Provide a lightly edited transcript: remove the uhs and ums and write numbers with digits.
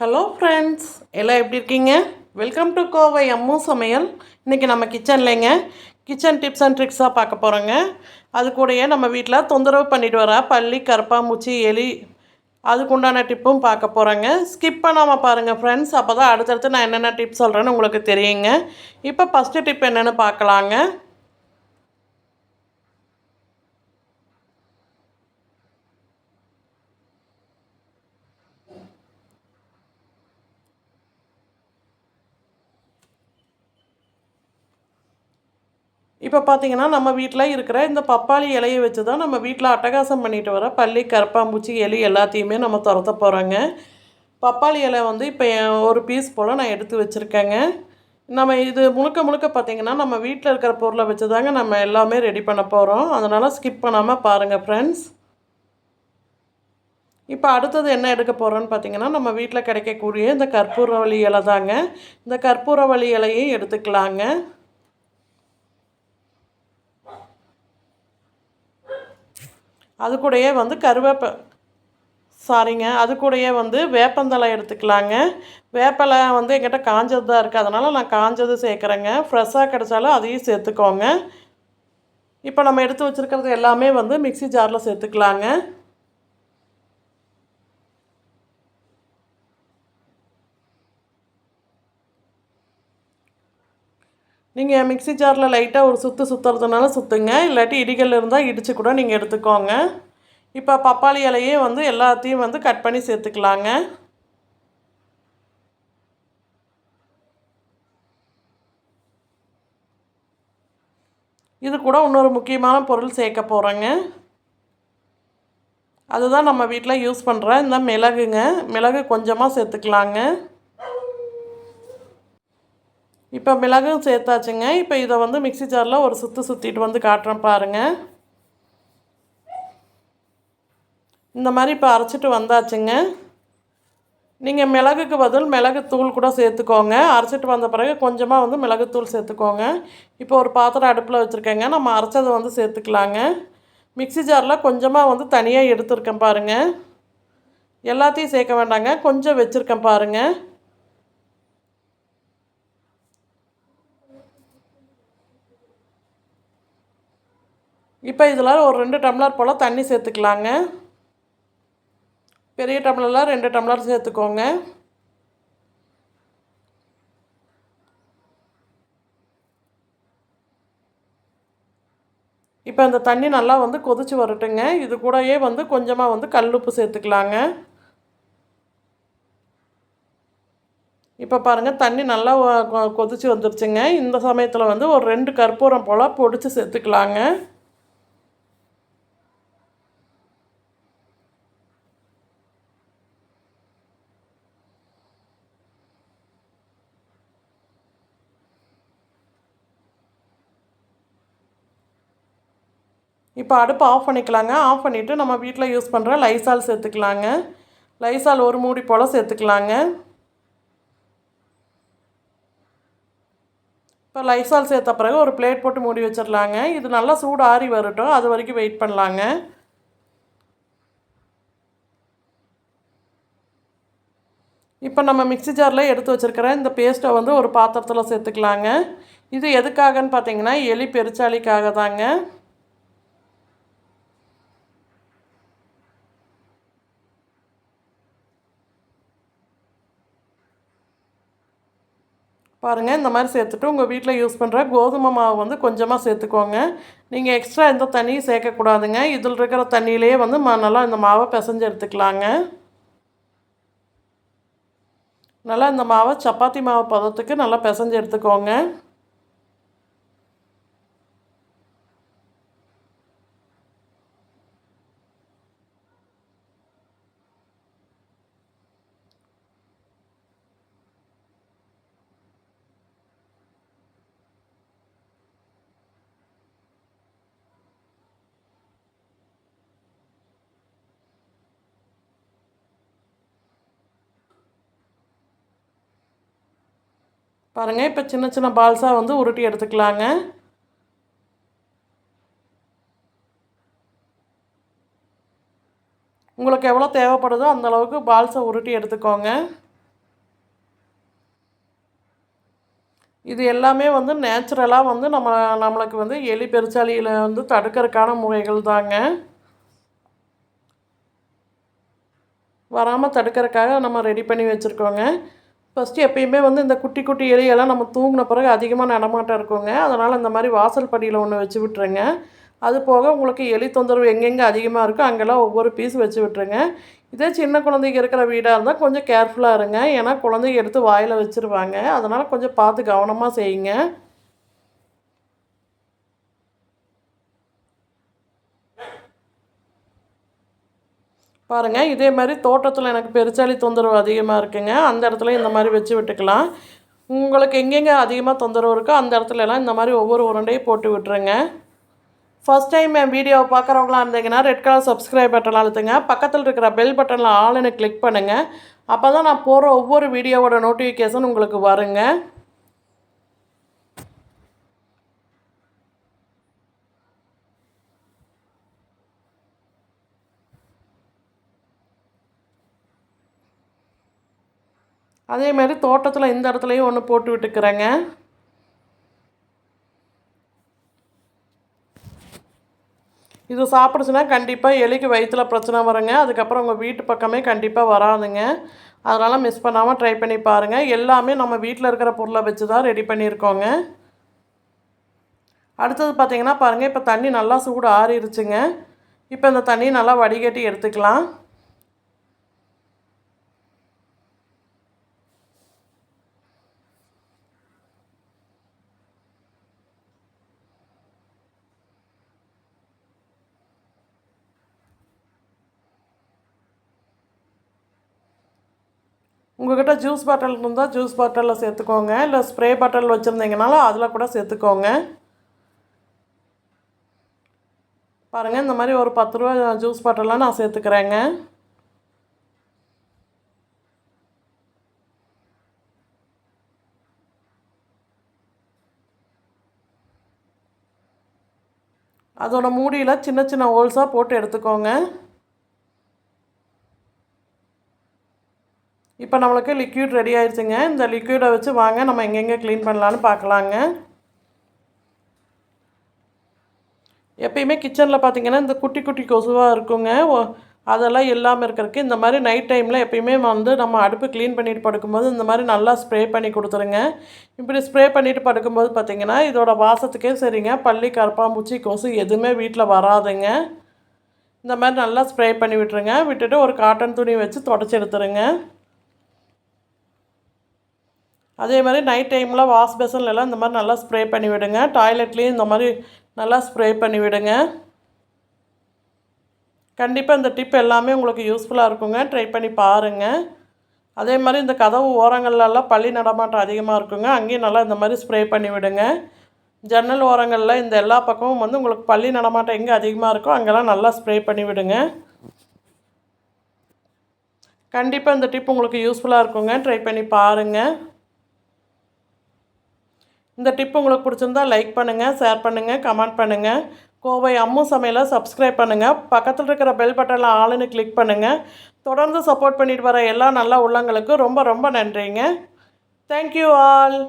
Hello friends, எல்லாம் எப்படி இருக்கீங்க? வெல்கம் டு கோவை அம்மு சமையல். இன்றைக்கி நம்ம கிச்சன்லேங்க கிச்சன் டிப்ஸ் அண்ட் ட்ரிக்ஸாக பார்க்க போகிறோங்க. அது கூடயே நம்ம வீட்டில் தொந்தரவு பண்ணிட்டு வர பல்லி, கரப்பாம்பூச்சி, எலி அதுக்கு உண்டான டிப்பும் பார்க்க போகிறோங்க. ஸ்கிப் பண்ணாமல் பாருங்கள் ஃப்ரெண்ட்ஸ், அப்போ தான் அடுத்தடுத்து நான் என்னென்ன டிப்ஸ் சொல்கிறேன்னு உங்களுக்கு தெரியுங்க. இப்போ ஃபஸ்ட்டு டிப் என்னென்னு பார்க்கலாங்க. இப்போ பார்த்தீங்கன்னா நம்ம வீட்டில் இருக்கிற இந்த பப்பாளி இலையை வச்சு தான் நம்ம வீட்டில் அட்டகாசம் பண்ணிட்டு வர பல்லி, கரப்பாம்பூச்சி, எலி எல்லாத்தையுமே நம்ம துரத்த போகிறோங்க. பப்பாளி இலை வந்து இப்போ ஒரு பீஸ் போல் நான் எடுத்து வச்சுருக்கேங்க. நம்ம இது முழுக்க முழுக்க பார்த்திங்கன்னா நம்ம வீட்டில் இருக்கிற பொருளை வச்சு தாங்க நம்ம எல்லாமே ரெடி பண்ண போகிறோம். அதனால் ஸ்கிப் பண்ணாமல் பாருங்கள் ஃப்ரெண்ட்ஸ். இப்போ அடுத்தது என்ன எடுக்க போகிறோன்னு பார்த்திங்கன்னா நம்ம வீட்டில் கிடைக்கக்கூடிய இந்த கற்பூரவள்ளி இலை தாங்க. இந்த கற்பூரவள்ளி இலையும் எடுத்துக்கலாங்க. அது கூடயே வந்து அது கூடயே வந்து வேப்பந்தழை எடுத்துக்கலாங்க. வேப்பலை வந்து என்கிட்ட காஞ்சது தான் இருக்குது, அதனால் நான் காஞ்சது சேர்க்குறேங்க. ஃப்ரெஷ்ஷாக கிடச்சாலும் அதையும் சேர்த்துக்கோங்க. இப்போ நம்ம எடுத்து வச்சுருக்கிறது எல்லாமே வந்து மிக்ஸி ஜாரில் சேர்த்துக்கலாங்க. நீங்கள் மிக்ஸி ஜாரில் லைட்டாக ஒரு சுற்றுறதுனால சுற்றுங்க, இல்லாட்டி இடிகள் இருந்தால் இடித்து கூட நீங்கள் எடுத்துக்கோங்க. இப்போ பப்பாளி இலையே வந்து எல்லாத்தையும் வந்து கட் பண்ணி சேர்த்துக்கலாங்க. இது கூட இன்னொரு முக்கியமான பொருள் சேர்க்க போகிறேங்க. அதுதான் நம்ம வீட்டில் யூஸ் பண்ணுற இந்த மிளகுங்க. மிளகு கொஞ்சமாக சேர்த்துக்கலாங்க. இப்போ மிளகும் சேர்த்தாச்சுங்க. இப்போ இதை வந்து மிக்ஸி ஜாரில் ஒரு சுற்றிட்டு வந்து காட்டுறேன் பாருங்கள். இந்த மாதிரி இப்போ அரைச்சிட்டு வந்தாச்சுங்க. நீங்கள் மிளகுக்கு பதில் மிளகுத்தூள் கூட சேர்த்துக்கோங்க. அரைச்சிட்டு வந்த பிறகு கொஞ்சமாக வந்து மிளகுத்தூள் சேர்த்துக்கோங்க. இப்போ ஒரு பாத்திரம் அடுப்பில் வச்சுருக்கேங்க. நம்ம அரைச்சதை வந்து சேர்த்துக்கலாங்க. மிக்ஸி ஜாரில் கொஞ்சமாக வந்து தனியாக எடுத்துருக்கேன் பாருங்கள். எல்லாத்தையும் சேர்க்க வேண்டாங்க, கொஞ்சம் வச்சுருக்கேன் பாருங்கள். இப்போ இதில் ஒரு 2 டம்ளர் போல் தண்ணி சேர்த்துக்கலாங்க. பெரிய டம்ளரில் 2 டம்ளர் சேர்த்துக்கோங்க. இப்போ இந்த தண்ணி நல்லா வந்து கொதித்து வரட்டுங்க. இது கூடயே வந்து கொஞ்சமாக வந்து கல்லுப்பு சேர்த்துக்கலாங்க. இப்போ பாருங்கள், தண்ணி நல்லா கொதித்து வந்துருச்சுங்க. இந்த சமயத்தில் வந்து ஒரு 2 கற்பூரம் போல் பொடிச்சு சேர்த்துக்கலாங்க. இப்போ அடுப்பு ஆஃப் பண்ணிக்கலாங்க. ஆஃப் பண்ணிவிட்டு நம்ம வீட்டில் யூஸ் பண்ணுற லைசால் சேர்த்துக்கலாங்க. லைசால் ஒரு மூடி போல் சேர்த்துக்கலாங்க. இப்போ லைசால் சேர்த்த பிறகு ஒரு பிளேட் போட்டு மூடி வச்சிடலாங்க. இது நல்லா சூடு ஆறி வரட்டும், அது வரைக்கும் வெயிட் பண்ணலாங்க. இப்போ நம்ம மிக்ஸி ஜாரில் எடுத்து வச்சுருக்கிற இந்த பேஸ்ட்டை வந்து ஒரு பாத்திரத்தில் சேர்த்துக்கலாங்க. இது எதுக்காகன்னு பார்த்தீங்கன்னா எலி பெருச்சாளிக்காக தாங்க. பாருங்கள், இந்த மாதிரி சேர்த்துட்டு உங்கள் வீட்டில் யூஸ் பண்ணுற கோதுமை மாவு வந்து கொஞ்சமாக சேர்த்துக்கோங்க. நீங்கள் எக்ஸ்ட்ரா எந்த தண்ணியும் சேர்க்கக்கூடாதுங்க. இதில் இருக்கிற தண்ணியிலே வந்து நல்லா இந்த மாவை பிசைஞ்சு எடுத்துக்கலாங்க. நல்லா இந்த மாவை சப்பாத்தி மாவு பதத்துக்கு நல்லா பிசைஞ்சு எடுத்துக்கோங்க. பாருங்கள், இப்போ சின்ன சின்ன பால்ஸாக வந்து உருட்டி எடுத்துக்கலாங்க. உங்களுக்கு எவ்வளோ தேவைப்படுதோ அந்தளவுக்கு பால்ஸை உருட்டி எடுத்துக்கோங்க. இது எல்லாமே வந்து நேச்சுரலாக வந்து நம்மளுக்கு வந்து எலி பெருச்சாளியில் வந்து தடுக்கிறதுக்கான முறைகள் தாங்க. வராமல் தடுக்கிறதுக்காக நம்ம ரெடி பண்ணி வச்சுருக்கோங்க. ஃபஸ்ட்டு எப்பயுமே வந்து இந்த குட்டி குட்டி எலியெல்லாம் நம்ம தூங்கின பிறகு அதிகமாக நடமாட்டம் இருக்குங்க. அதனால் இந்த மாதிரி வாசல் படியில் ஒன்று வச்சு விட்டுருங்க. அது போக உங்களுக்கு எலி தொந்தரவு எங்கெங்கே அதிகமாக இருக்கோ அங்கெல்லாம் ஒவ்வொரு பீஸ் வச்சு விட்டுருங்க. இதே சின்ன குழந்தைங்க இருக்கிற வீடாக இருந்தால் கொஞ்சம் கேர்ஃபுல்லாக இருங்க. ஏன்னா குழந்தைங்க எடுத்து வாயில் வச்சுருவாங்க. அதனால் கொஞ்சம் பார்த்து கவனமாக செய்யுங்க. பாருங்கள், இதே மாதிரி தோட்டத்தில் எனக்கு பெருச்சாளி தொந்தரவு அதிகமாக இருக்குங்க. அந்த இடத்துல இந்த மாதிரி வச்சு விட்டுக்கலாம். உங்களுக்கு எங்கெங்கே அதிகமாக தொந்தரவு இருக்கோ அந்த இடத்துலலாம் இந்த மாதிரி ஒவ்வொரு உருண்டையும் போட்டு விட்டுருங்க. ஃபஸ்ட் டைம் என் வீடியோவை பார்க்குறவங்களா இருந்தீங்கன்னா ரெட் கலர் சப்ஸ்கிரைப் பட்டன் அழுத்துங்க. பக்கத்தில் இருக்கிற பெல் பட்டனில் ஆல்னு கிளிக் பண்ணுங்கள். அப்போ தான் நான் போடுற ஒவ்வொரு வீடியோவோட நோட்டிஃபிகேஷன் உங்களுக்கு வருங்க. அதேமாதிரி தோட்டத்தில் இந்த இடத்துலையும் ஒன்று போட்டு விட்டுக்கிறேங்க. இது சாப்பிடுச்சுன்னா கண்டிப்பாக எலிக்கு வயிற்றில் பிரச்சனை வருங்க. அதுக்கப்புறம் உங்கள் வீட்டு பக்கமே கண்டிப்பாக வராதுங்க. அதனால் மிஸ் பண்ணாமல் ட்ரை பண்ணி பாருங்கள். எல்லாமே நம்ம வீட்டில் இருக்கிற பொருளை வச்சு தான் ரெடி பண்ணியிருக்கோங்க. அடுத்தது பார்த்திங்கன்னா பாருங்கள், இப்போ தண்ணி நல்லா சூடு ஆறிடுச்சுங்க. இப்போ இந்த தண்ணி நல்லா வடிகட்டி எடுத்துக்கலாம். உங்கள்கிட்ட ஜூஸ் பாட்டில் இருந்தால் ஜூஸ் பாட்டிலில் சேர்த்துக்கோங்க. இல்லை ஸ்ப்ரே பாட்டில் வச்சுருந்தீங்கனாலும் அதில் கூட சேர்த்துக்கோங்க. பாருங்கள், இந்த மாதிரி ஒரு 10 ரூபா ஜூஸ் பாட்டிலாம் நான் சேர்த்துக்கிறேங்க. அதோட மூடியில் சின்ன சின்ன ஹோல்ஸாக போட்டு எடுத்துக்கோங்க. இப்போ நம்மளுக்கு லிக்யூட் ரெடி ஆயிடுச்சுங்க. இந்த லிக்யூடை வச்சு வாங்க நம்ம எங்கெங்கே க்ளீன் பண்ணலான்னு பார்க்கலாங்க. எப்பயுமே கிச்சனில் பார்த்திங்கன்னா இந்த குட்டி குட்டி கொசுவாக இருக்குங்க. அதெல்லாம் இல்லாமல் இருக்கிறதுக்கு இந்த மாதிரி நைட் டைமில் எப்பயுமே வந்து நம்ம அடுப்பு க்ளீன் பண்ணிட்டு படுக்கும்போது இந்த மாதிரி நல்லா ஸ்ப்ரே பண்ணி கொடுத்துருங்க. இப்படி ஸ்ப்ரே பண்ணிவிட்டு படுக்கும்போது பார்த்திங்கன்னா இதோட வாசத்துக்கே சரிங்க, பல்லி கரப்பாம்பூச்சி கொசு எதுவுமே வீட்டில் வராதுங்க. இந்த மாதிரி நல்லா ஸ்ப்ரே பண்ணி விட்டுருங்க. விட்டுட்டு ஒரு காட்டன் துணி வச்சு தொடச்சி எடுத்துருங்க. அதே மாதிரி நைட் டைமில் வாஷ் பேசன்லாம் இந்த மாதிரி நல்லா ஸ்ப்ரே பண்ணி விடுங்க. டாய்லெட்லேயும் இந்த மாதிரி நல்லா ஸ்ப்ரே பண்ணி விடுங்க. கண்டிப்பாக இந்த டிப் எல்லாமே உங்களுக்கு யூஸ்ஃபுல்லாக இருக்குங்க. ட்ரை பண்ணி பாருங்கள். அதே மாதிரி இந்த கதவு ஓரங்கள்லாம் பல்லி நடமாட்டம் அதிகமாக இருக்குங்க. அங்கேயும் நல்லா இந்த மாதிரி ஸ்ப்ரே பண்ணி விடுங்க. ஜன்னல் ஓரங்களில் இந்த எல்லா பக்கமும் வந்து உங்களுக்கு பல்லி நடமாட்டம் எங்கே அதிகமாக இருக்கோ அங்கெல்லாம் நல்லா ஸ்ப்ரே பண்ணி விடுங்க. கண்டிப்பாக இந்த டிப் உங்களுக்கு யூஸ்ஃபுல்லாக இருக்குங்க. ட்ரை பண்ணி பாருங்கள். இந்த டிப் உங்களுக்கு பிடிச்சிருந்தா லைக் பண்ணுங்கள், ஷேர் பண்ணுங்கள், கமெண்ட் பண்ணுங்கள். கோவை அம்மு சமையலை சப்ஸ்கிரைப் பண்ணுங்கள். பக்கத்தில் இருக்கிற பெல் பட்டனில் ஆளுன்னு கிளிக் பண்ணுங்கள். தொடர்ந்து சப்போர்ட் பண்ணிட்டு வர எல்லா நல்ல உள்ளங்களுக்கும் ரொம்ப ரொம்ப நன்றிங்க. Thank you all.